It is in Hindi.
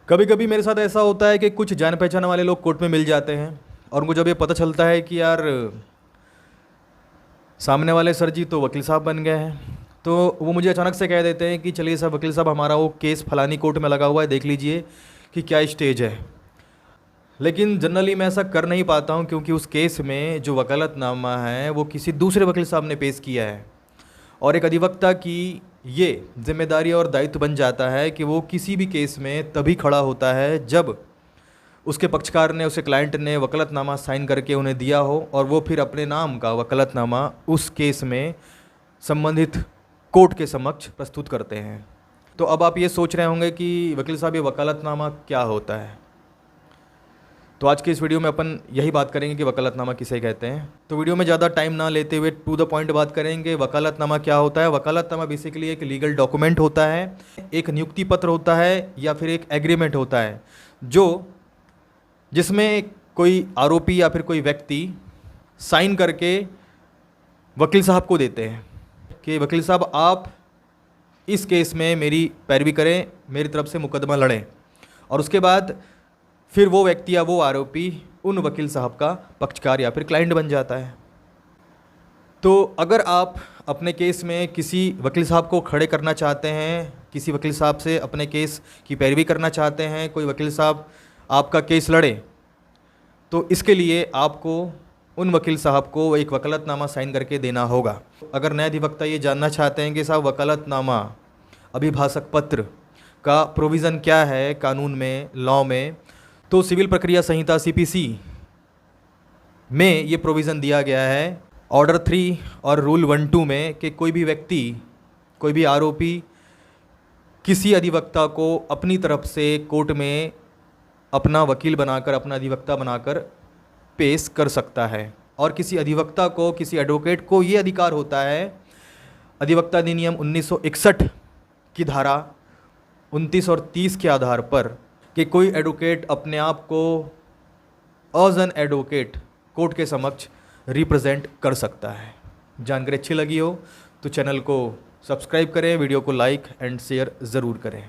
कभी कभी मेरे साथ ऐसा होता है कि कुछ जान पहचान वाले लोग कोर्ट में मिल जाते हैं और मुझे जब ये पता चलता है कि यार सामने वाले सर जी तो वकील साहब बन गए हैं, तो वो मुझे अचानक से कह देते हैं कि चलिए सर वकील साहब, हमारा वो केस फलानी कोर्ट में लगा हुआ है, देख लीजिए कि क्या स्टेज है। लेकिन जनरली मैं ऐसा कर नहीं पाता हूँ, क्योंकि उस केस में जो वकालतनामा है वो किसी दूसरे वकील साहब ने पेश किया है और एक अधिवक्ता की ये जिम्मेदारी और दायित्व बन जाता है कि वो किसी भी केस में तभी खड़ा होता है जब उसके पक्षकार ने, उसके क्लाइंट ने वकालतनामा साइन करके उन्हें दिया हो और वो फिर अपने नाम का वकालतनामा उस केस में संबंधित कोर्ट के समक्ष प्रस्तुत करते हैं। तो अब आप ये सोच रहे होंगे कि वकील साहब ये वकालतनामा क्या होता है। तो आज के इस वीडियो में अपन यही बात करेंगे कि वकालतनामा किसे कहते हैं। तो वीडियो में ज़्यादा टाइम ना लेते हुए टू द पॉइंट बात करेंगे। वकालतनामा क्या होता है? वकालतनामा बेसिकली एक लीगल डॉक्यूमेंट होता है, एक नियुक्ति पत्र होता है या फिर एक एग्रीमेंट होता है जिसमें कोई आरोपी या फिर कोई व्यक्ति साइन करके वकील साहब को देते हैं कि वकील साहब आप इस केस में मेरी पैरवी करें, मेरी तरफ से मुकदमा लड़ें, और उसके बाद फिर वो व्यक्ति या वो आरोपी उन वकील साहब का पक्षकार या फिर क्लाइंट बन जाता है। तो अगर आप अपने केस में किसी वकील साहब को खड़े करना चाहते हैं, किसी वकील साहब से अपने केस की पैरवी करना चाहते हैं, कोई वकील साहब आपका केस लड़े, तो इसके लिए आपको उन वकील साहब को एक वकालतनामा साइन करके देना होगा। अगर नए अधिवक्ता ये जानना चाहते हैं कि साहब वकालतनामा, अभिभाषक पत्र का प्रोविज़न क्या है कानून में, लॉ में, तो सिविल प्रक्रिया संहिता CPC में ये प्रोविज़न दिया गया है ऑर्डर 3 और रूल 1-2 में कि कोई भी व्यक्ति, कोई भी आरोपी किसी अधिवक्ता को अपनी तरफ से कोर्ट में अपना वकील बनाकर, अपना अधिवक्ता बनाकर पेश कर सकता है। और किसी अधिवक्ता को, किसी एडवोकेट को ये अधिकार होता है अधिवक्ता अधिनियम 1961 की धारा 29 और 30 के आधार पर कि कोई एडवोकेट अपने आप को एज एन एडवोकेट कोर्ट के समक्ष रिप्रेजेंट कर सकता है। जानकारी अच्छी लगी हो तो चैनल को सब्सक्राइब करें, वीडियो को लाइक एंड शेयर ज़रूर करें।